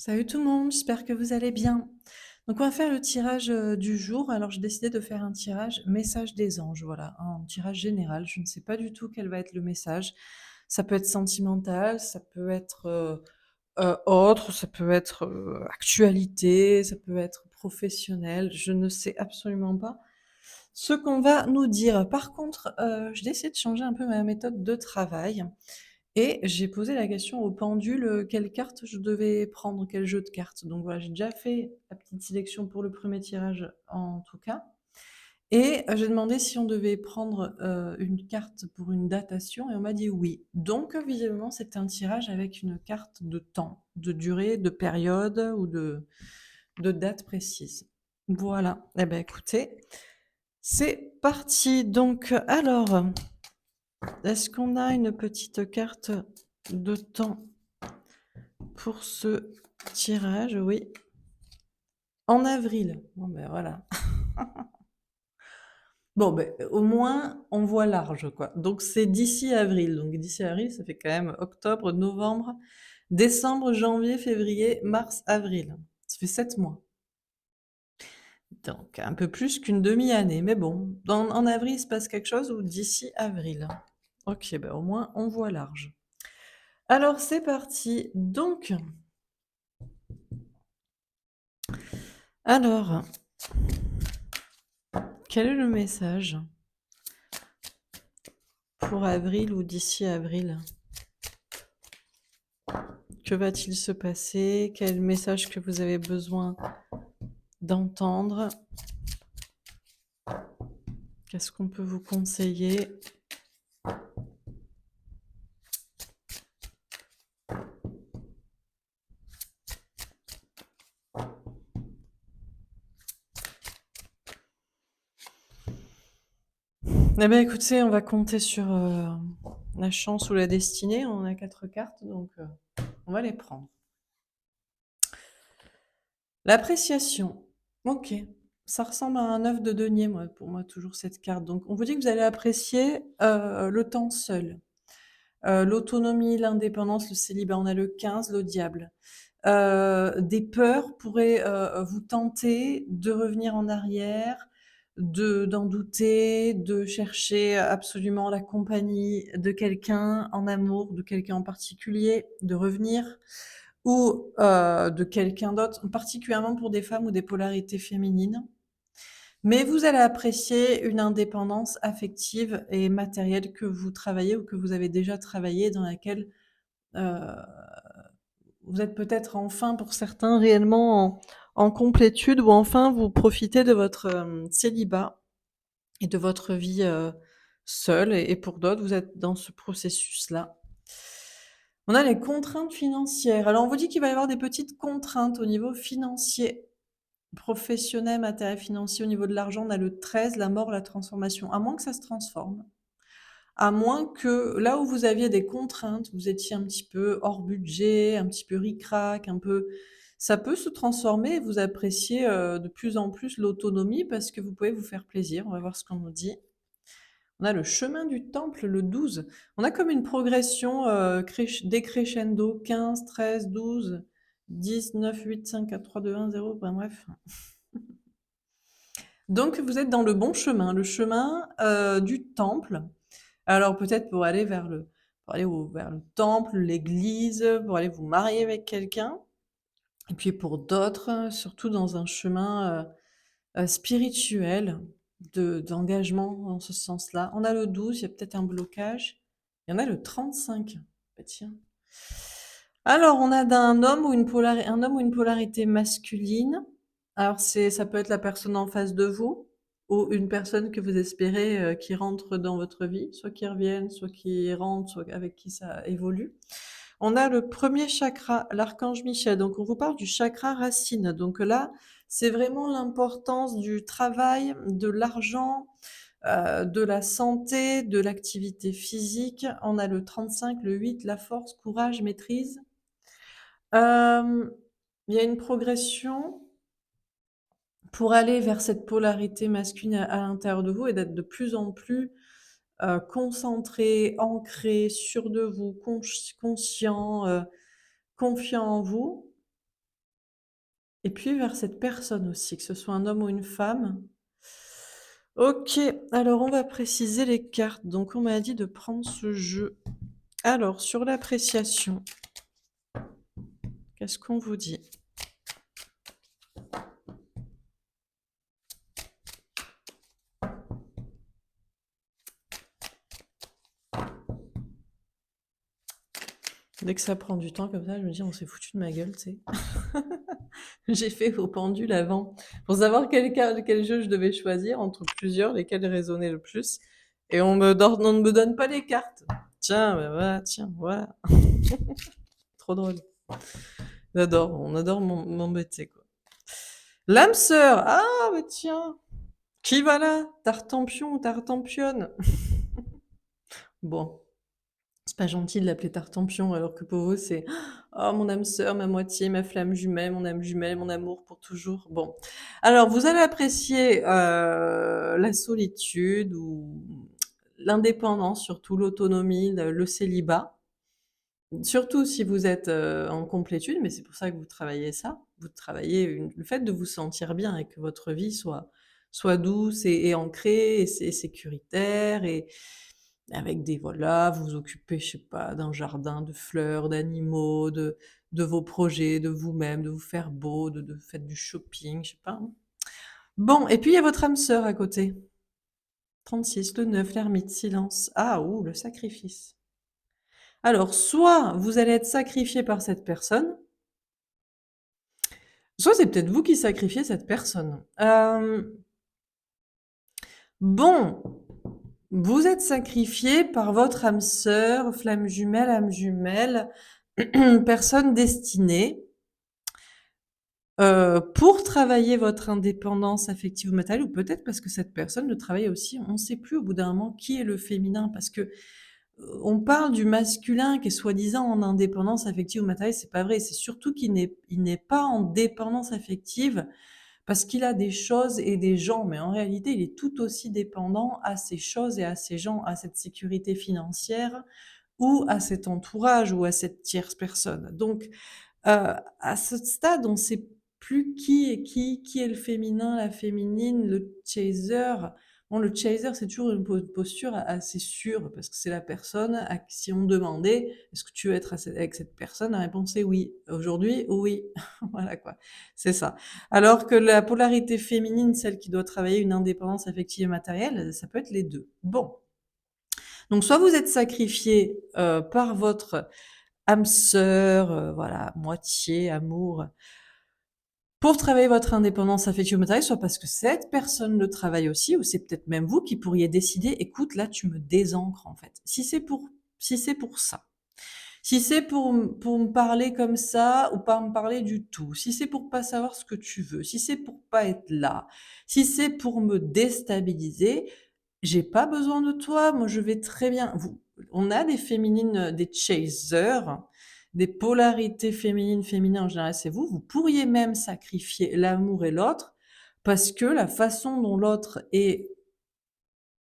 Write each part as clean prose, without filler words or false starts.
Salut tout le monde, j'espère que vous allez bien. Donc on va faire le tirage du jour. Alors j'ai décidé de faire un tirage message des anges, voilà, un tirage général. Je ne sais pas du tout quel va être le message. Ça peut être sentimental, ça peut être autre, ça peut être actualité, ça peut être professionnel. Je ne sais absolument pas ce qu'on va nous dire. Par contre, j'ai décidé de changer un peu ma méthode de travail. Et j'ai posé la question au pendule, quelle carte je devais prendre, quel jeu de cartes. Donc voilà, j'ai déjà fait la petite sélection pour le premier tirage en tout cas et j'ai demandé si on devait prendre, une carte pour une datation et on m'a dit oui. Donc visiblement, c'était un tirage avec une carte de temps, de durée, de période ou de date précise. Voilà. Eh ben écoutez, c'est parti. Donc alors, est-ce qu'on a une petite carte de temps pour ce tirage? Oui. En avril. Bon ben voilà. Bon ben, au moins on voit large quoi. Donc c'est d'ici avril. Donc d'ici avril, ça fait quand même octobre, novembre, décembre, janvier, février, mars, avril. Ça fait 7 mois. Donc un peu plus qu'une demi-année. Mais bon, en avril, il se passe quelque chose ou d'ici avril? OK, ben au moins on voit large. Alors c'est parti. Donc, alors, quel est le message pour avril ou d'ici avril? Que va-t-il se passer? Quel message que vous avez besoin d'entendre? Qu'est-ce qu'on peut vous conseiller? Eh bien, écoutez, on va compter sur la chance ou la destinée. On a 4 cartes, donc on va les prendre. L'appréciation. Ok. Ça ressemble à un œuf de denier, moi, pour moi, toujours cette carte. Donc, on vous dit que vous allez apprécier le temps seul. L'autonomie, l'indépendance, le célibat. On a le 15, le diable. Des peurs pourraient, vous tenter de revenir en arrière, d'en douter, de chercher absolument la compagnie de quelqu'un en amour, de quelqu'un en particulier, de revenir ou, de quelqu'un d'autre, particulièrement pour des femmes ou des polarités féminines. Mais vous allez apprécier une indépendance affective et matérielle que vous travaillez ou que vous avez déjà travaillé, dans laquelle, heu vous êtes peut-être enfin pour certains réellement en complétude ou enfin vous profitez de votre, célibat et de votre vie, seule et pour d'autres, vous êtes dans ce processus-là. On a les contraintes financières. Alors on vous dit qu'il va y avoir des petites contraintes au niveau financier, professionnel, matériel, financier. Au niveau de l'argent, on a le 13, la mort, la transformation. À moins que ça se transforme. À moins que là où vous aviez des contraintes, vous étiez un petit peu hors budget, un petit peu ric-rac, un peu ça peut se transformer et vous appréciez, de plus en plus l'autonomie parce que vous pouvez vous faire plaisir. On va voir ce qu'on nous dit. On a le chemin du temple, le 12. On a comme une progression, décrescendo 15, 13, 12, 10, 9, 8, 5, 4, 3, 2, 1, 0, enfin bref. Donc vous êtes dans le bon chemin, le chemin, du temple. Alors peut-être pour aller vers le temple, l'église, pour aller vous marier avec quelqu'un et puis pour d'autres, surtout dans un chemin, spirituel d'engagement dans ce sens-là. On a le 12, il y a peut-être un blocage. Il y en a le 35. Bah, tiens. Alors on a un homme ou une polarité masculine. Alors ça peut être la personne en face de vous ou une personne que vous espérez, qui rentre dans votre vie, soit qui revienne, soit qui rentre, soit avec qui ça évolue. On a le premier chakra, l'archange Michel, donc on vous parle du chakra racine. Donc là, c'est vraiment l'importance du travail, de l'argent, de la santé, de l'activité physique. On a le 35, le 8, la force, courage, maîtrise. Hem, il y a une progression pour aller vers cette polarité masculine à l'intérieur de vous et d'être de plus en plus, concentré, ancré, sûr de vous, conscient, confiant en vous. et puis vers cette personne aussi, que ce soit un homme ou une femme. OK, alors on va préciser les cartes. Donc on m'a dit de prendre ce jeu. Alors sur l'appréciation, qu'est-ce qu'on vous dit? Dès que ça prend du temps comme ça, je me dis: «On s'est foutu de ma gueule», tu sais? J'ai fait au pendule avant pour savoir quel jeu je devais choisir entre plusieurs, lesquels résonnaient le plus et on ne me donne pas les cartes. Tiens, bah, voilà, tiens, voilà. Trop drôle. On adore m'embêter, quoi. L'âme sœur! Ah, bah, tiens! Qui va là? Tartempion ou Tartampionne? Bon, c'est pas gentil de l'appeler Tartempion alors que pour vous c'est: «Oh mon âme sœur, ma moitié, ma flamme jumelle, mon âme jumelle, mon amour pour toujours». Bon, alors vous allez apprécier, la solitude ou l'indépendance, surtout l'autonomie, le célibat. Surtout si vous êtes, en complétude, mais c'est pour ça que vous travaillez ça. Vous travaillez le fait de vous sentir bien et que votre vie soit douce et ancrée et sécuritaire et avec des voilà, vous vous occupez, je sais pas, d'un jardin, de fleurs, d'animaux, de vos projets, de vous-même, de vous faire beau, de faites du shopping, je sais pas, hein. Bon et puis il y a votre âme sœur à côté. 36, le 9, l'ermite, silence. Ah, ouh, le sacrifice. Alors soit vous allez être sacrifié par cette personne, soit c'est peut-être vous qui sacrifiez cette personne. Bon, vous êtes sacrifié par votre âme sœur, flamme jumelle, âme jumelle, personne destinée, pour travailler votre indépendance affective ou matérielle ou peut-être parce que cette personne le travaille aussi. On ne sait plus au bout d'un moment qui est le féminin parce que, on parle du masculin qui est soi-disant en indépendance affective ou matérielle, c'est pas vrai. C'est surtout il n'est pas en dépendance affective parce qu'il a des choses et des gens, mais en réalité, il est tout aussi dépendant à ces choses et à ces gens, à cette sécurité financière ou à cet entourage ou à cette tierce personne. Donc, à ce stade, on ne sait plus qui est le féminin, la féminine, le chaser. Bon, le chaser, c'est toujours une posture assez sûre parce que c'est la personne à qui si on demandait: «Est-ce que tu veux être avec cette personne?» La réponse est oui. Aujourd'hui, oui. Voilà quoi, c'est ça. Alors que la polarité féminine, celle qui doit travailler une indépendance affective et matérielle, ça peut être les 2. Bon, donc soit vous êtes sacrifié, par votre âme sœur, voilà, moitié amour, pour travailler votre indépendance affective ou matérielle, soit parce que cette personne le travaille aussi ou c'est peut-être même vous qui pourriez décider: «Écoute, là, tu me désancres, en fait». Si c'est pour ça, si c'est pour me parler comme ça ou pas me parler du tout, si c'est pour pas savoir ce que tu veux, si c'est pour pas être là, si c'est pour me déstabiliser, j'ai pas besoin de toi, moi je vais très bien. On a des féminines, des chasers, des polarités féminines, féminin en général, c'est vous. Vous pourriez même sacrifier l'amour et l'autre parce que la façon dont l'autre est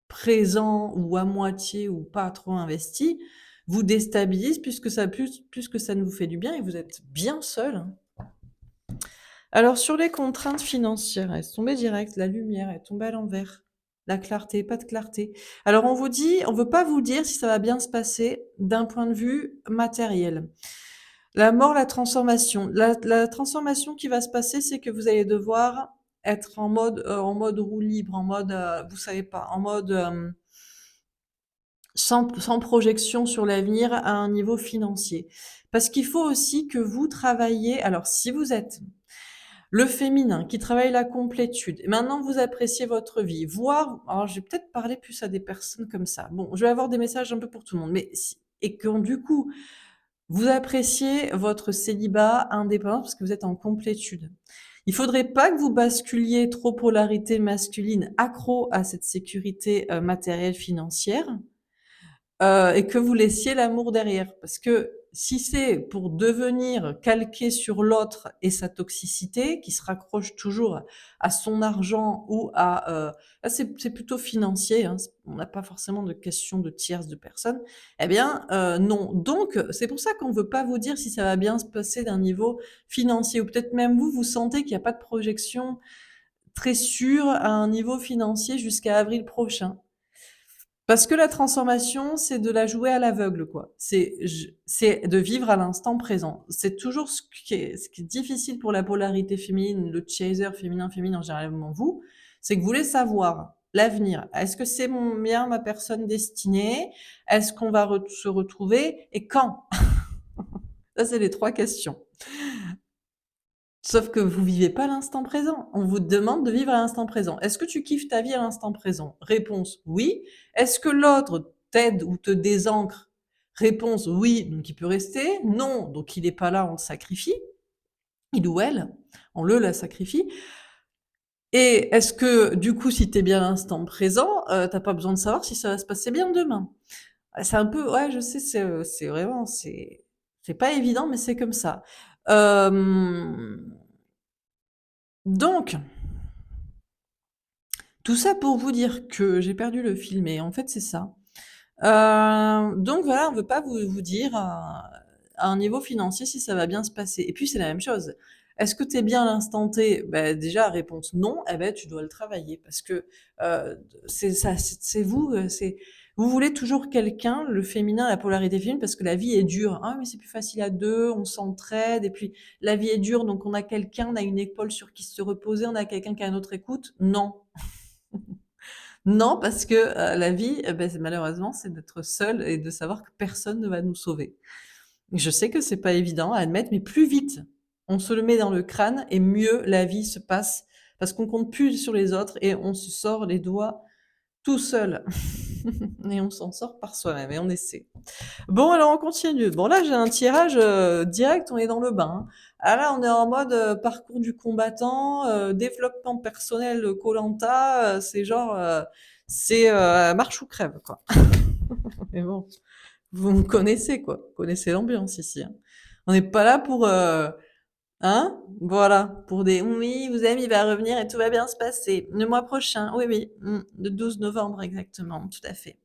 présent ou à moitié ou pas trop investi vous déstabilise plus que ça ne vous fait du bien et vous êtes bien seul, hein. Alors sur les contraintes financières, elles sont tombées direct, la lumière est tombée à l'envers, la clarté, pas de clarté. Alors on vous dit on veut pas vous dire si ça va bien se passer d'un point de vue matériel. La mort, la transformation. La transformation qui va se passer, c'est que vous allez devoir être en mode roue libre, en mode, vous savez pas, en mode, sans projection sur l'avenir à un niveau financier. Parce qu'il faut aussi que vous travailliez alors si vous êtes le féminin qui travaille la complétude. Et maintenant, vous appréciez votre vie. Voir, alors je vais peut-être parler plus à des personnes comme ça. Bon, je vais avoir des messages un peu pour tout le monde, mais et que du coup, vous appréciez votre célibat indépendant parce que vous êtes en complétude. Il faudrait pas que vous basculiez trop polarité masculine, accro à cette sécurité matérielle financière, et que vous laissiez l'amour derrière. Parce que Si c'est pour devenir calqué sur l'autre et sa toxicité, qui se raccroche toujours à son argent ou à, là c'est plutôt financier, hein, on n'a pas forcément de question de tierce de personne, eh bien, non. Donc, c'est pour ça qu'on veut pas vous dire si ça va bien se passer d'un niveau financier ou peut-être même vous, vous sentez qu'il y a pas de projection très sûre à un niveau financier jusqu'à avril prochain. Parce que la transformation, c'est de la jouer à l'aveugle, quoi. C'est de vivre à l'instant présent. C'est toujours ce qui est difficile pour la polarité féminine, le chaser féminin, généralement vous, c'est que vous voulez savoir l'avenir. Est-ce que c'est bien ma personne destinée? Est-ce qu'on va se retrouver? Et quand? Ça, c'est les trois questions. Sauf que vous vivez pas l'instant présent. On vous demande de vivre à l'instant présent. Est-ce que tu kiffes ta vie à l'instant présent? Réponse oui. Est-ce que l'autre t'aide ou te désancre? Réponse oui, donc il peut rester. Non, donc il est pas là, on le sacrifie. Il ou elle, on la sacrifie. Et est-ce que du coup, si t'es bien à l'instant présent, t'as pas besoin de savoir si ça va se passer bien demain? C'est un peu, ouais, je sais, c'est vraiment, c'est pas évident, mais c'est comme ça. Euh, donc, tout ça pour vous dire que j'ai perdu le fil, et en fait, c'est ça. Donc voilà, on veut pas vous dire à un niveau financier si ça va bien se passer. Et puis, c'est la même chose. Est-ce que tu es bien à l'instant T? Déjà, réponse non, eh ben, tu dois le travailler parce que c'est ça, c'est vous, vous voulez toujours quelqu'un, le féminin, la polarité féminine, parce que la vie est dure. Ah, mais c'est plus facile à deux, on s'entraide, et puis la vie est dure, donc on a quelqu'un, on a une épaule sur qui se reposer, on a quelqu'un qui a notre écoute. Non. Non, parce que la vie, malheureusement, c'est d'être seul et de savoir que personne ne va nous sauver. Je sais que c'est pas évident à admettre, mais plus vite on se le met dans le crâne et mieux la vie se passe, parce qu'on compte plus sur les autres et on se sort les doigts tout seul. Et on s'en sort par soi-même et on essaie. Bon, alors on continue. Bon, là, j'ai un tirage direct, on est dans le bain, hein. Ah là, on est en mode parcours du combattant, développement personnel koh c'est genre, c'est marche ou crève, quoi. Mais bon, vous me connaissez, quoi. Vous connaissez l'ambiance ici, hein. On n'est pas là pour, hein, voilà, pour des oui, vous savez, il va revenir et tout va bien se passer. Le mois prochain, oui, oui, le 12 novembre exactement, tout à fait.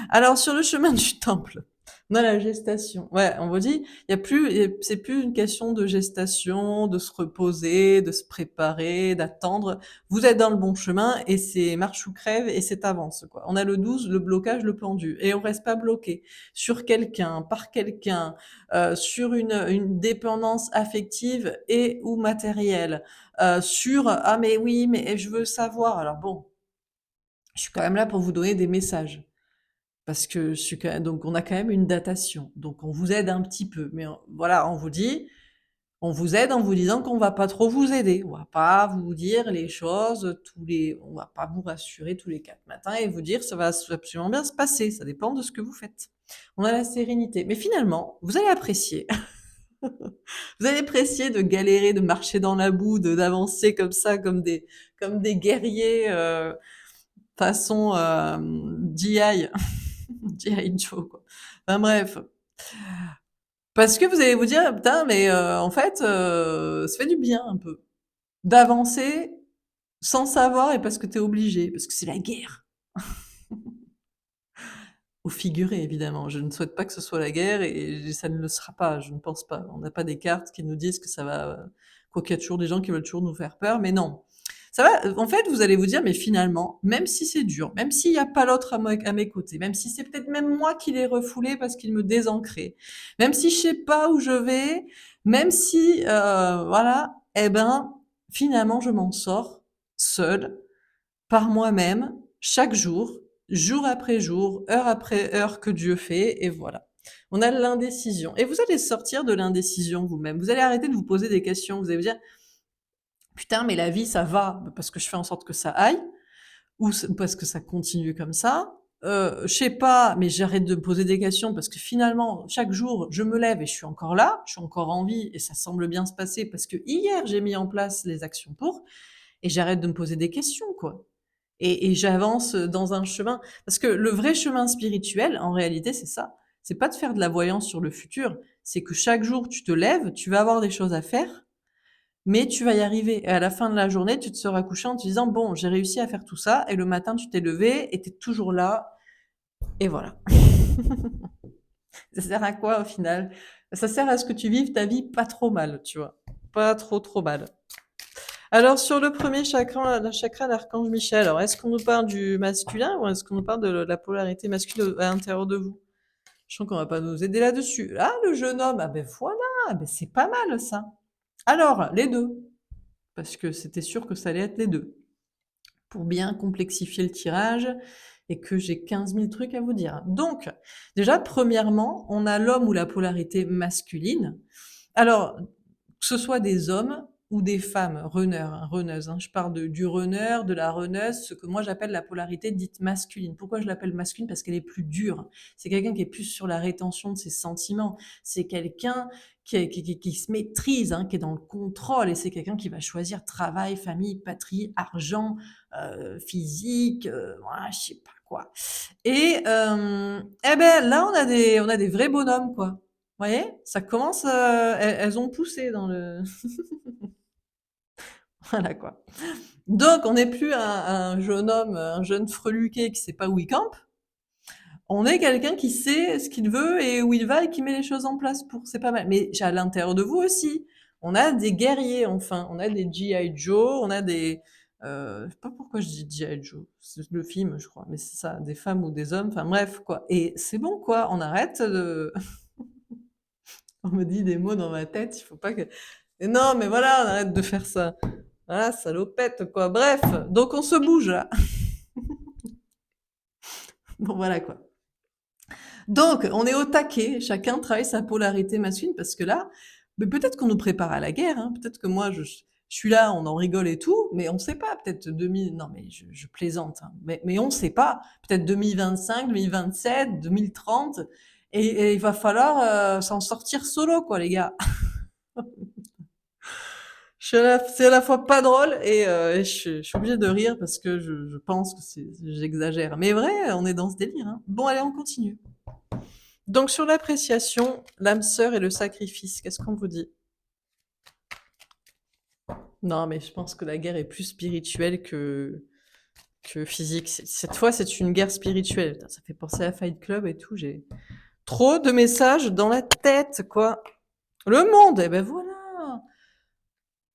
Alors sur le chemin du temple, on a la gestation. Ouais, on vous dit, il y a plus, c'est plus une question de gestation, de se reposer, de se préparer, d'attendre. Vous êtes dans le bon chemin et c'est marche ou crève et c'est avance, quoi. On a le 12, le blocage, le pendu. Et on reste pas bloqué sur quelqu'un, par quelqu'un, sur une dépendance affective et ou matérielle, sur ah mais oui, mais je veux savoir. Alors bon, je suis quand même là pour vous donner des messages. Parce que je suis quand même, donc on a quand même une datation. Donc on vous aide un petit peu. Mais voilà, on vous dit, on vous aide en vous disant qu'on va pas trop vous aider. On va pas vous dire les choses on va pas vous rassurer tous les 4 matins et vous dire ça va absolument bien se passer. Ça dépend de ce que vous faites. On a la sérénité. Mais finalement, vous allez apprécier. Vous allez apprécier de galérer, de marcher dans la boue, d'avancer comme ça, comme des guerriers, façon, GI. G.I. Joe, quoi. Enfin bref. Parce que vous allez vous dire, putain, mais en fait, ça fait du bien un peu d'avancer sans savoir et parce que t'es obligé, parce que c'est la guerre. Au figuré, évidemment. Je ne souhaite pas que ce soit la guerre et ça ne le sera pas, je ne pense pas. On n'a pas des cartes qui nous disent que ça va, quoi qu'il y a toujours des gens qui veulent toujours nous faire peur, mais non. Ça va, en fait, vous allez vous dire, mais finalement, même si c'est dur, même s'il n'y a pas l'autre à mes côtés, même si c'est peut-être même moi qui l'ai refoulé parce qu'il me désancrait, même si je sais pas où je vais, même si, voilà, eh ben, finalement, je m'en sors seule, par moi-même, chaque jour, jour après jour, heure après heure que Dieu fait, et voilà. On a l'indécision. Et vous allez sortir de l'indécision vous-même. Vous allez arrêter de vous poser des questions. Vous allez vous dire, putain, mais la vie, ça va parce que je fais en sorte que ça aille, ou parce que ça continue comme ça. Je sais pas, mais j'arrête de me poser des questions parce que finalement, chaque jour, je me lève et je suis encore là, je suis encore en vie et ça semble bien se passer parce que hier, j'ai mis en place les actions pour, et j'arrête de me poser des questions, quoi. Et j'avance dans un chemin. Parce que le vrai chemin spirituel, en réalité, c'est ça. C'est pas de faire de la voyance sur le futur, C'est que chaque jour, tu te lèves, tu vas avoir des choses à faire, mais tu vas y arriver. Et à la fin de la journée, tu te seras couché en te disant, bon, j'ai réussi à faire tout ça. Et le matin, tu t'es levé et t'es toujours là. Et voilà. Ça sert à quoi au final? Ça sert à ce que tu vives ta vie pas trop mal, tu vois. Pas trop trop mal. Alors sur le premier chakra, le chakra d'Archange Michel, alors est-ce qu'on nous parle du masculin ou est-ce qu'on nous parle de la polarité masculine à l'intérieur de vous? Je sens qu'on va pas nous aider là-dessus. Ah, le jeune homme, ah ben voilà, ben c'est pas mal ça. Alors, les deux, parce que c'était sûr que ça allait être les deux, pour bien complexifier le tirage et que j'ai 15 000 trucs à vous dire. Donc, déjà, premièrement, on a l'homme ou la polarité masculine. Alors, que ce soit des hommes ou des femmes runners, hein, runneuses, hein. Je parle du runner, de la runneuse, ce que moi j'appelle la polarité dite masculine. Pourquoi je l'appelle masculine? Parce qu'elle est plus dure. C'est quelqu'un qui est plus sur la rétention de ses sentiments. C'est quelqu'un qui se maîtrise, hein, qui est dans le contrôle. Et c'est quelqu'un qui va choisir travail, famille, patrie, argent, physique, voilà, je sais pas quoi. Et eh ben là, on a des vrais bonhommes, quoi. Vous voyez, ça commence, elles ont poussé dans le voilà quoi. Donc on n'est plus un jeune homme, un jeune freluqué qui sait pas où il campe. On est quelqu'un qui sait ce qu'il veut et où il va et qui met les choses en place pour. C'est pas mal. Mais à l'intérieur de vous aussi, on a des guerriers enfin, on a des G.I. Joe, on a des je sais pas pourquoi je dis G.I. Joe, c'est le film je crois, mais c'est ça, des femmes ou des hommes, enfin bref quoi. Et c'est bon quoi, on arrête de on me dit des mots dans ma tête, il faut pas que et non, mais voilà, on arrête de faire ça. Ah, salopette, quoi. Bref, donc on se bouge là. Bon, voilà quoi. Donc, on est au taquet, chacun travaille sa polarité masculine parce que là, mais peut-être qu'on nous prépare à la guerre, hein. Peut-être que moi, je suis là, on en rigole et tout, mais on sait pas. Peut-être 2000, non, mais je plaisante, hein. Mais on sait pas. Peut-être 2025, 2027, 2030, et il va falloir s'en sortir solo, quoi, les gars. C'est à la fois pas drôle et je suis obligée de rire parce que je pense que j'exagère. Mais vrai, on est dans ce délire, hein. Bon, allez, on continue. Donc, sur l'appréciation, l'âme sœur et le sacrifice, qu'est-ce qu'on vous dit? Non, mais je pense que la guerre est plus spirituelle que physique. Cette fois, c'est une guerre spirituelle. Putain, ça fait penser à Fight Club et tout. J'ai trop de messages dans la tête, quoi. Le monde, eh ben voilà.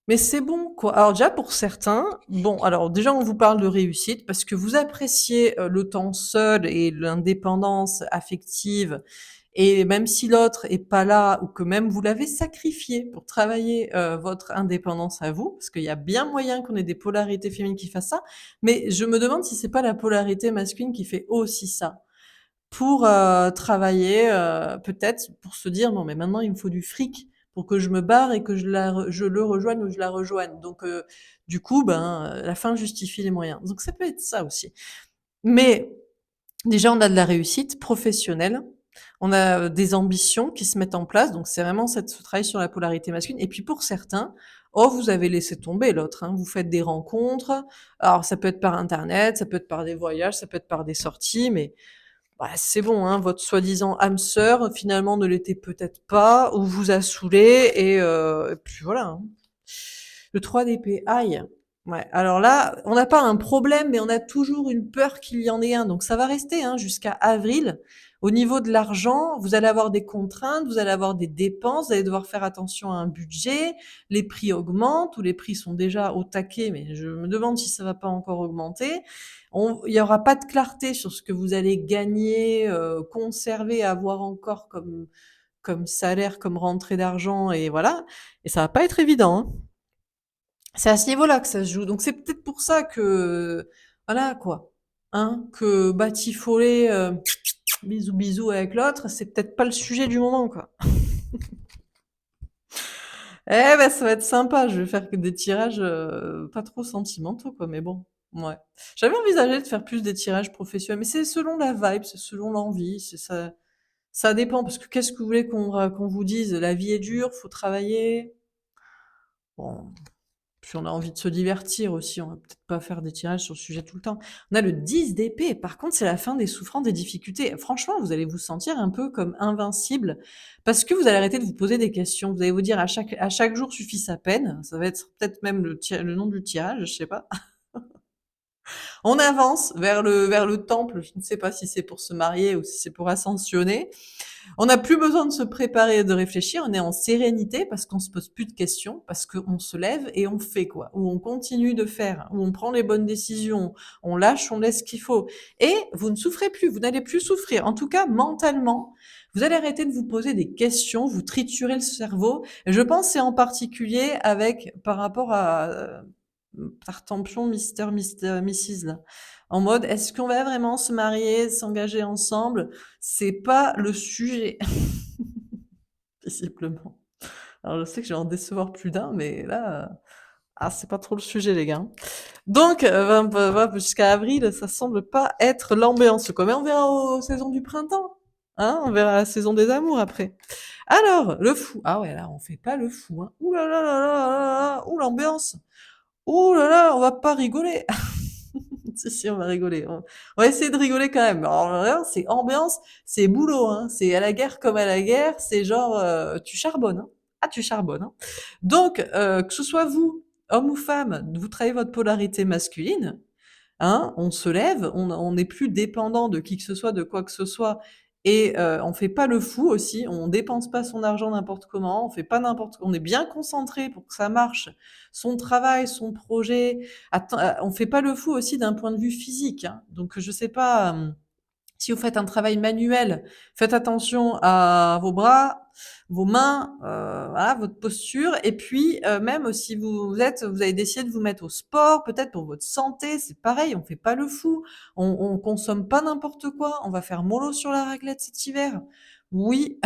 Mais c'est bon, quoi. Alors déjà pour certains, bon, alors déjà on vous parle de réussite parce que vous appréciez le temps seul et l'indépendance affective et même si l'autre est pas là ou que même vous l'avez sacrifié pour travailler votre indépendance à vous, parce qu'il y a bien moyen qu'on ait des polarités féminines qui fassent ça, mais je me demande si c'est pas la polarité masculine qui fait aussi ça pour travailler, peut-être pour se dire: «Non mais maintenant il me faut du fric pour que je me barre et que je le rejoigne ou je la rejoigne». Donc du coup, ben, la fin justifie les moyens. Donc ça peut être ça aussi. Mais déjà on a de la réussite professionnelle, on a, des ambitions qui se mettent en place, donc c'est vraiment ce travail sur la polarité masculine et puis pour certains, oh vous avez laissé tomber l'autre, hein. Vous faites des rencontres, alors ça peut être par internet, ça peut être par des voyages, ça peut être par des sorties, mais bah, c'est bon, hein, votre soi-disant âme sœur, finalement, ne l'était peut-être pas, ou vous a saoulé, et puis voilà, hein. Le 3 d'épée, aïe. Ouais, alors là, on n'a pas un problème, mais on a toujours une peur qu'il y en ait un. Donc ça va rester hein, jusqu'à avril. Au niveau de l'argent, vous allez avoir des contraintes, vous allez avoir des dépenses, vous allez devoir faire attention à un budget, les prix augmentent, ou les prix sont déjà au taquet, mais je me demande si ça va pas encore augmenter. Il y aura pas de clarté sur ce que vous allez gagner, conserver, avoir encore comme salaire, comme rentrée d'argent, et voilà. Et ça va pas être évident, hein. C'est à ce niveau-là que ça se joue. Donc c'est peut-être pour ça que, voilà quoi, hein, que batifoler, bisous bisous avec l'autre, c'est peut-être pas le sujet du moment, quoi. Eh ben, ça va être sympa. Je vais faire que des tirages pas trop sentimentaux, quoi. Mais bon, ouais. J'avais envisagé de faire plus des tirages professionnels, mais c'est selon la vibe, c'est selon l'envie, c'est ça. Ça dépend parce que qu'est-ce que vous voulez qu'on vous dise? La vie est dure, faut travailler. Bon, puis on a envie de se divertir aussi, on va peut-être pas faire des tirages sur le sujet tout le temps. On a le 10 d'épée, par contre, c'est la fin des souffrances, des difficultés. Franchement, vous allez vous sentir un peu comme invincible parce que vous allez arrêter de vous poser des questions. Vous allez vous dire à chaque jour suffit sa peine. Ça va être peut-être même le nom du tirage, je sais pas. On avance vers le temple. Je ne sais pas si c'est pour se marier ou si c'est pour ascensionner. On n'a plus besoin de se préparer et de réfléchir, on est en sérénité parce qu'on se pose plus de questions, parce qu'on se lève et on fait quoi, ou on continue de faire, ou on prend les bonnes décisions, on lâche, on laisse ce qu'il faut. Et vous ne souffrez plus, vous n'allez plus souffrir. En tout cas, mentalement, vous allez arrêter de vous poser des questions, vous triturez le cerveau. Et je pense c'est en particulier avec par rapport à Tartampion, Mrs. là. En mode, est-ce qu'on va vraiment se marier, s'engager ensemble? C'est pas le sujet, visiblement. Alors je sais que je vais en décevoir plus d'un, mais là, ah, c'est pas trop le sujet, les gars. Donc, jusqu'à avril, ça semble pas être l'ambiance, quoi. Mais on verra aux saisons du printemps. Hein, on verra la saison des amours après. Alors, le fou. Ah ouais, là, on fait pas le fou, hein. Ouh là là là là là là, ouh l'ambiance. Ouh là là, on va pas rigoler. Si, si, on va rigoler. On va essayer de rigoler quand même. Alors là, c'est ambiance, c'est boulot, hein. C'est à la guerre comme à la guerre. C'est genre, tu charbonnes, hein. Ah, tu charbonnes, hein. Donc, que ce soit vous, homme ou femme, vous travaillez votre polarité masculine, hein, on se lève, on n'est plus dépendant de qui que ce soit, de quoi que ce soit, et on fait pas le fou aussi, on dépense pas son argent n'importe comment, on fait pas n'importe, on est bien concentré pour que ça marche, son travail, son projet. On fait pas le fou aussi d'un point de vue physique, hein. Donc je sais pas. Si vous faites un travail manuel, faites attention à vos bras, vos mains, voilà, votre posture. Et puis, même si vous avez décidé de vous mettre au sport, peut-être pour votre santé, c'est pareil, on fait pas le fou. On consomme pas n'importe quoi. On va faire mollo sur la raclette cet hiver. Oui,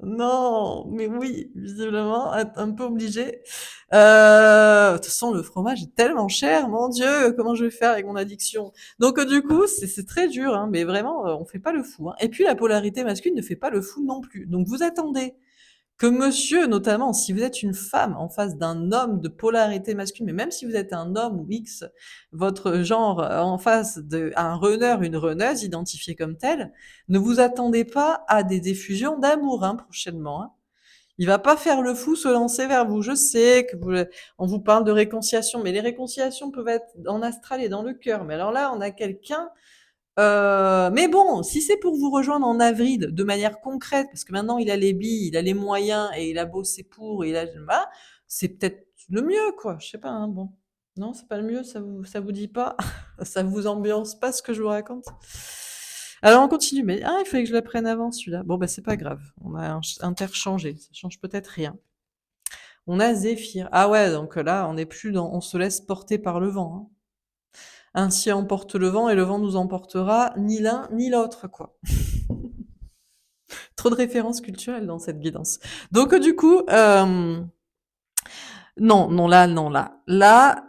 non, mais oui, visiblement, un peu obligé. De toute façon, le fromage est tellement cher, mon Dieu, comment je vais faire avec mon addiction? Donc, du coup, c'est très dur, hein, mais vraiment, on fait pas le fou, hein. Et puis, la polarité masculine ne fait pas le fou non plus. Donc, vous attendez que monsieur, notamment, si vous êtes une femme en face d'un homme de polarité masculine, mais même si vous êtes un homme ou X, votre genre en face d'un runner, une runneuse identifiée comme telle, ne vous attendez pas à des effusions d'amour, hein, prochainement, hein. Il va pas faire le fou, se lancer vers vous. Je sais que on vous parle de réconciliation, mais les réconciliations peuvent être en astral et dans le cœur. Mais alors là, on a quelqu'un, mais bon, si c'est pour vous rejoindre en avril de manière concrète, parce que maintenant il a les billes, il a les moyens et il a bossé pour, et il a, voilà, c'est peut-être le mieux, quoi. Je sais pas, hein, bon. Non, c'est pas le mieux, ça vous dit pas, ça vous ambiance pas ce que je vous raconte. Alors on continue, mais ah, il fallait que je la prenne avant celui-là. Bon bah c'est pas grave, on a interchangé, ça change peut-être rien. On a Zéphyr. Ah ouais, donc là on n'est plus dans, on se laisse porter par le vent, hein. Ainsi emporte le vent et le vent nous emportera, ni l'un ni l'autre, quoi. Trop de références culturelles dans cette guidance. Donc du coup, non, non, là, non, là, là,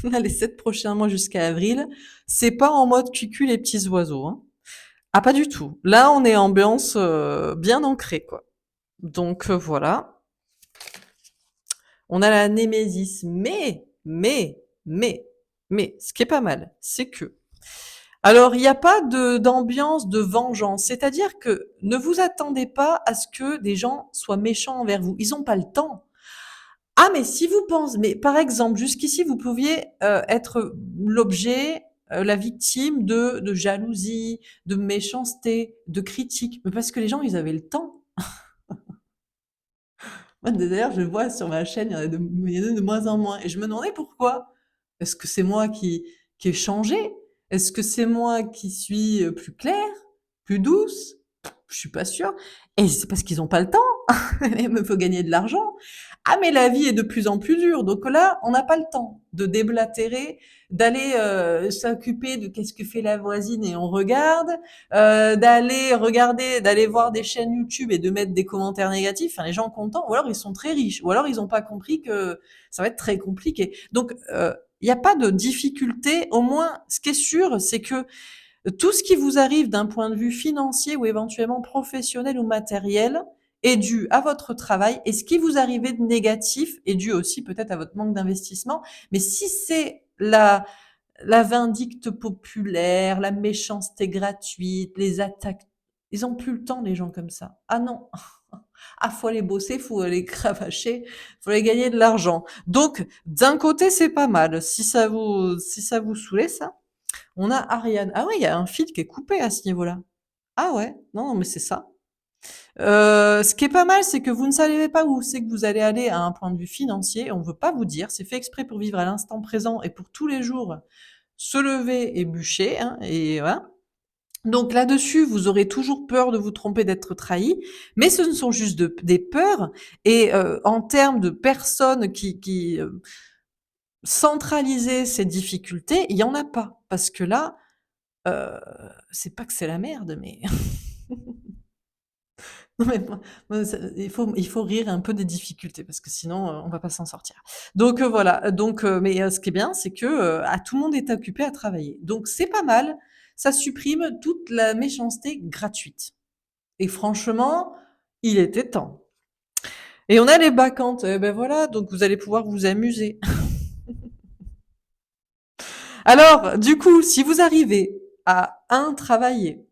les 7 prochains mois jusqu'à avril, c'est pas en mode cucu les petits oiseaux, hein. Ah, pas du tout. Là, on est ambiance bien ancrée, quoi. Donc voilà. On a la némésis, mais, ce qui est pas mal, c'est que alors, il n'y a pas d'ambiance de vengeance. C'est-à-dire que ne vous attendez pas à ce que des gens soient méchants envers vous. Ils n'ont pas le temps. Ah, mais si vous pensez, mais par exemple, jusqu'ici, vous pouviez être l'objet, la victime de jalousie, de méchanceté, de critiques. Mais parce que les gens, ils avaient le temps. Moi, d'ailleurs, je vois sur ma chaîne, il y en a de moins en moins. Et je me demandais pourquoi. Est-ce que c'est moi qui ai changé? Est-ce que c'est moi qui suis plus claire, plus douce? Je suis pas sûre. Et c'est parce qu'ils ont pas le temps. Il me faut gagner de l'argent. Ah, mais la vie est de plus en plus dure. Donc là, on n'a pas le temps de déblatérer, d'aller s'occuper de qu'est-ce que fait la voisine et on regarde, d'aller regarder, d'aller voir des chaînes YouTube et de mettre des commentaires négatifs. Enfin, les gens contents, ou alors ils sont très riches, ou alors ils n'ont pas compris que ça va être très compliqué. Donc, il n'y a pas de difficulté. Au moins, ce qui est sûr, c'est que tout ce qui vous arrive d'un point de vue financier ou éventuellement professionnel ou matériel est dû à votre travail et ce qui vous arrivait de négatif est dû aussi peut-être à votre manque d'investissement. Mais si c'est la vindicte populaire, la méchanceté gratuite, les attaques, ils ont plus le temps les gens comme ça. Ah non, ah faut aller bosser, faut aller cravacher, faut aller gagner de l'argent. Donc d'un côté c'est pas mal. Si ça vous saoulait ça, on a Ariane. Ah ouais, il y a un fil qui est coupé à ce niveau-là. Ah ouais, non, non mais c'est ça. Ce qui est pas mal, c'est que vous ne savez pas où c'est que vous allez aller à un point de vue financier. On veut pas vous dire. C'est fait exprès pour vivre à l'instant présent et pour tous les jours se lever et bûcher, hein, et voilà. Donc là-dessus, vous aurez toujours peur de vous tromper, d'être trahi, mais ce ne sont juste des peurs. Et en termes de personnes qui centralisaient ces difficultés, il y en a pas. Parce que là, euh, c'est pas que c'est la merde, mais non, mais moi, il faut rire un peu des difficultés parce que sinon, on va pas s'en sortir. Donc voilà, donc mais ce qui est bien, c'est que, tout le monde est occupé à travailler. Donc c'est pas mal, ça supprime toute la méchanceté gratuite et franchement, il était temps. Et on a les bacchantes, et ben voilà, donc vous allez pouvoir vous amuser. Alors du coup, si vous arrivez à travailler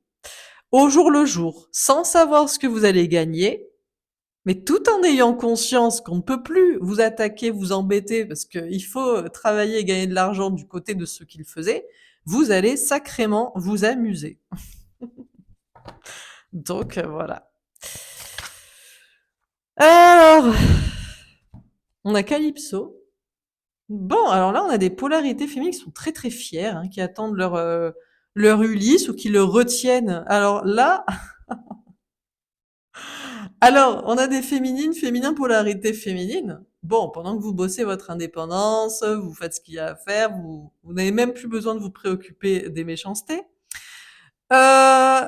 au jour le jour, sans savoir ce que vous allez gagner, mais tout en ayant conscience qu'on ne peut plus vous attaquer, vous embêter, parce qu'il faut travailler et gagner de l'argent du côté de ceux qui le faisaient, vous allez sacrément vous amuser. Donc voilà. Alors, on a Calypso. Bon, alors là, on a des polarités féminines qui sont très très fières, hein, qui attendent leur Ulysse ou qui le retiennent. Alors là, alors, on a des féminins, polarité féminine. Bon, pendant que vous bossez votre indépendance, vous faites ce qu'il y a à faire, vous n'avez même plus besoin de vous préoccuper des méchancetés. Euh,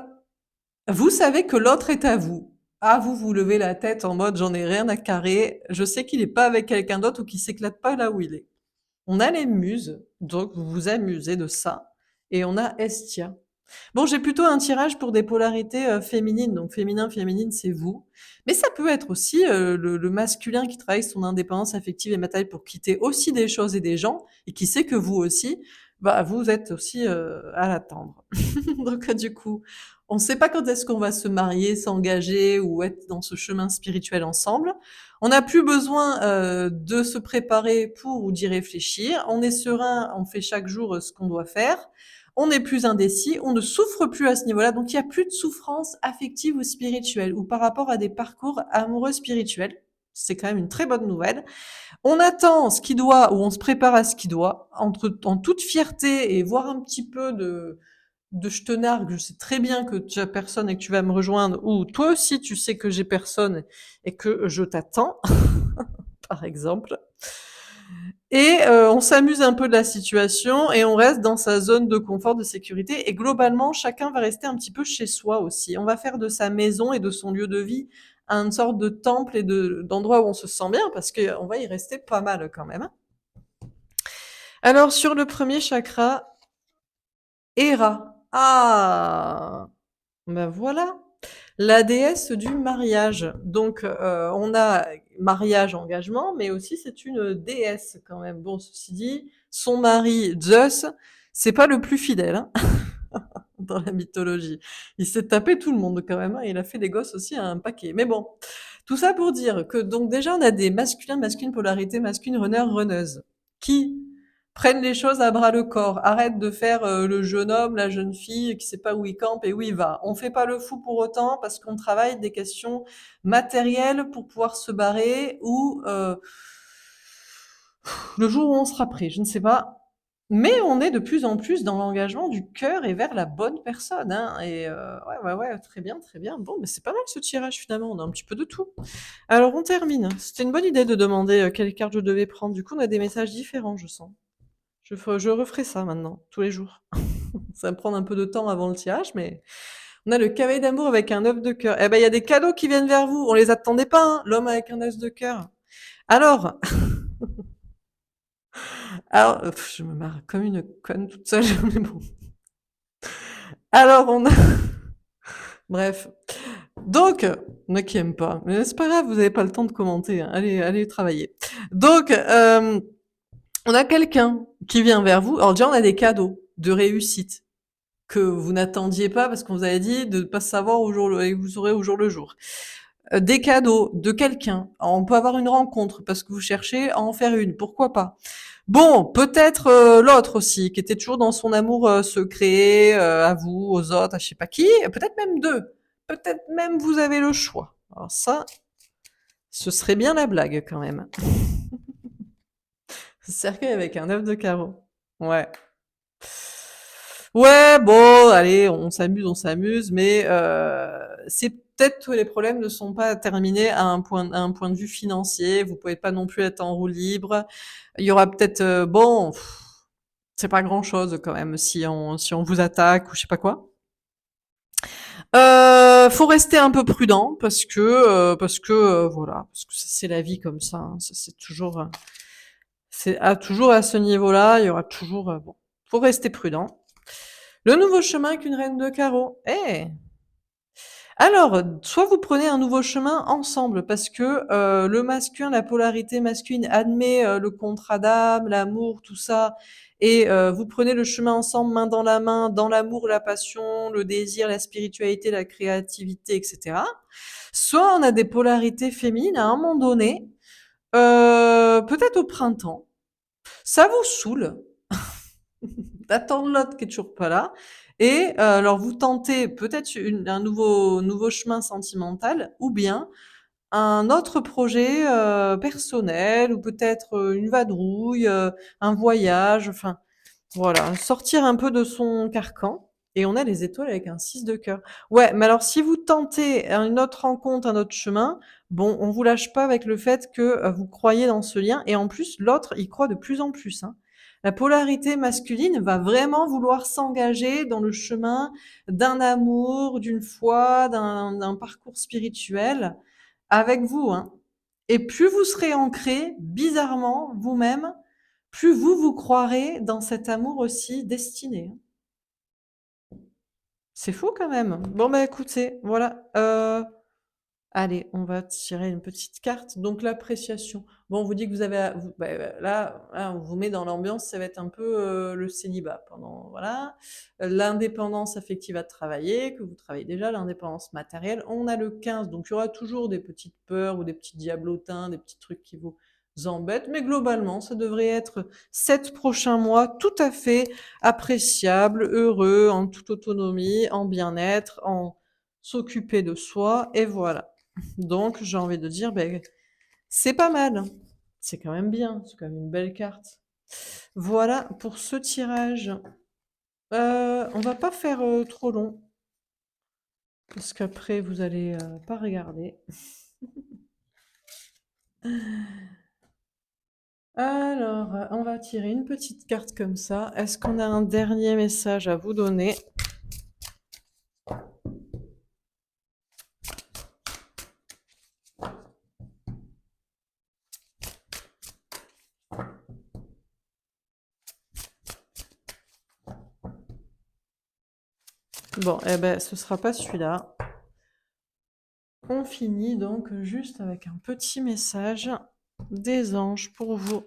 Vous savez que l'autre est à vous. Ah, vous levez la tête en mode j'en ai rien à carrer, je sais qu'il est pas avec quelqu'un d'autre ou qu'il s'éclate pas là où il est. On a les muses, donc vous vous amusez de ça. Et on a Estia. Bon, j'ai plutôt un tirage pour des polarités féminines, donc féminin, féminine, c'est vous. Mais ça peut être aussi le masculin qui travaille son indépendance affective et matérielle pour quitter aussi des choses et des gens, et qui sait que vous aussi, bah, vous êtes aussi à l'attendre. Donc du coup, on ne sait pas quand est-ce qu'on va se marier, s'engager ou être dans ce chemin spirituel ensemble. On n'a plus besoin de se préparer pour ou d'y réfléchir. On est serein, on fait chaque jour ce qu'on doit faire. On n'est plus indécis, on ne souffre plus à ce niveau-là, donc il n'y a plus de souffrance affective ou spirituelle, ou par rapport à des parcours amoureux spirituels. C'est quand même une très bonne nouvelle. On attend ce qui doit, ou on se prépare à ce qui doit, en toute fierté et voire un petit peu de je te nargue, je sais très bien que tu as personne et que tu vas me rejoindre, ou toi aussi tu sais que j'ai personne et que je t'attends, par exemple. Et on s'amuse un peu de la situation et on reste dans sa zone de confort, de sécurité. Et globalement, chacun va rester un petit peu chez soi aussi. On va faire de sa maison et de son lieu de vie une sorte de temple et d'endroit où on se sent bien parce qu'on va y rester pas mal quand même. Alors sur le premier chakra, Hera. Ah, ben voilà, la déesse du mariage. Donc on a mariage, engagement, mais aussi c'est une déesse quand même. Bon, ceci dit, son mari Zeus, c'est pas le plus fidèle hein, dans la mythologie. Il s'est tapé tout le monde quand même. Hein, il a fait des gosses aussi à un paquet. Mais bon, tout ça pour dire que donc déjà on a des masculins, masculines, polarité masculine, runner, runneuse, qui prennent les choses à bras le corps. Arrête de faire le jeune homme, la jeune fille qui sait pas où il campe et où il va. On fait pas le fou pour autant parce qu'on travaille des questions matérielles pour pouvoir se barrer ou le jour où on sera prêt, je ne sais pas. Mais on est de plus en plus dans l'engagement du cœur et vers la bonne personne. Hein. Et ouais, ouais, ouais, très bien, très bien. Bon, mais c'est pas mal ce tirage finalement, on a un petit peu de tout. Alors on termine. C'était une bonne idée de demander quelle carte je devais prendre. Du coup, on a des messages différents, je sens. Je referai ça maintenant, tous les jours. Ça va me prendre un peu de temps avant le tirage, mais on a le cavalier d'amour avec un œuf de cœur. Eh ben, il y a des cadeaux qui viennent vers vous. On les attendait pas, hein, l'homme avec un œuf de cœur. Alors, je me marre comme une conne toute seule, mais bon. Alors, on a, bref. Donc, il y en a qui aiment pas, mais c'est pas grave, vous avez pas le temps de commenter, hein. Allez travailler. Donc, on a quelqu'un qui vient vers vous. Alors déjà, on a des cadeaux de réussite que vous n'attendiez pas parce qu'on vous avait dit de ne pas savoir au jour le et vous saurez au jour le jour. Des cadeaux de quelqu'un. On peut avoir une rencontre parce que vous cherchez à en faire une, pourquoi pas. Bon, peut-être l'autre aussi, qui était toujours dans son amour secret, à vous, aux autres, à je sais pas qui, peut-être même deux. Peut-être même vous avez le choix. Alors ça, ce serait bien la blague quand même. Cercueil avec un œuf de carreau. Ouais. Ouais, bon, allez, on s'amuse, mais c'est peut-être que les problèmes ne sont pas terminés à un point de vue financier. Vous pouvez pas non plus être en roue libre. Il y aura peut-être, bon, c'est pas grand-chose quand même si on vous attaque ou je sais pas quoi. Faut rester un peu prudent parce que voilà, parce que c'est la vie comme ça. Hein, ça c'est toujours, toujours à ce niveau-là. Il y aura toujours, bon, faut rester prudent. Le nouveau chemin avec une reine de carreau. Eh, alors, soit vous prenez un nouveau chemin ensemble parce que le masculin, la polarité masculine admet le contrat d'âme, l'amour, tout ça, et vous prenez le chemin ensemble, main dans l'amour, la passion, le désir, la spiritualité, la créativité, etc. Soit on a des polarités féminines à un moment donné, peut-être au printemps, ça vous saoule d'attendre l'autre qui est toujours pas là. Et alors vous tentez peut-être un nouveau chemin sentimental ou bien un autre projet personnel ou peut-être une vadrouille, un voyage, enfin voilà, sortir un peu de son carcan. Et on a les étoiles avec un 6 de cœur. Ouais, mais alors si vous tentez une autre rencontre, un autre chemin, bon, on vous lâche pas avec le fait que vous croyez dans ce lien. Et en plus, l'autre, il croit de plus en plus. Hein. La polarité masculine va vraiment vouloir s'engager dans le chemin d'un amour, d'une foi, d'un parcours spirituel avec vous. Hein. Et plus vous serez ancré, bizarrement, vous-même, plus vous vous croirez dans cet amour aussi destiné. C'est fou quand même. Bon bah écoutez, voilà. Allez, on va tirer une petite carte. Donc l'appréciation. Bon, on vous dit que vous avez, là, on vous met dans l'ambiance. Ça va être un peu le célibat pendant, voilà, l'indépendance affective à travailler, que vous travaillez déjà, l'indépendance matérielle. On a le 15, donc il y aura toujours des petites peurs ou des petits diablotins, des petits trucs qui vous embêtent, mais globalement, ça devrait être 7 prochains mois tout à fait appréciables, heureux, en toute autonomie, en bien-être, en s'occuper de soi, et voilà. Donc, j'ai envie de dire, ben, c'est pas mal. C'est quand même bien. C'est quand même une belle carte. Voilà pour ce tirage. On va pas faire trop long. Parce qu'après, vous allez pas regarder. Alors, on va tirer une petite carte comme ça. Est-ce qu'on a un dernier message à vous donner? Bon, eh ben, ce sera pas celui-là. On finit donc juste avec un petit message des anges pour vous.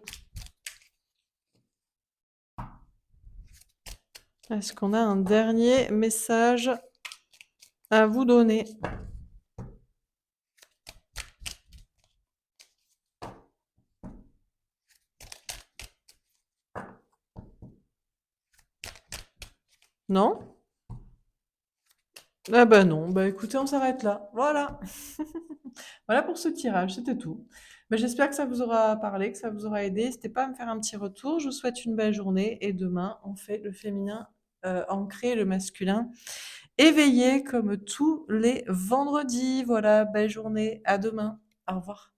Est-ce qu'on a un dernier message à vous donner? Non? Ah bah non, bah écoutez, on s'arrête là. Voilà. Voilà pour ce tirage, c'était tout. Bah, j'espère que ça vous aura parlé, que ça vous aura aidé. N'hésitez pas à me faire un petit retour. Je vous souhaite une belle journée et demain, on fait le féminin ancré, le masculin éveillé comme tous les vendredis. Voilà, belle journée. À demain. Au revoir.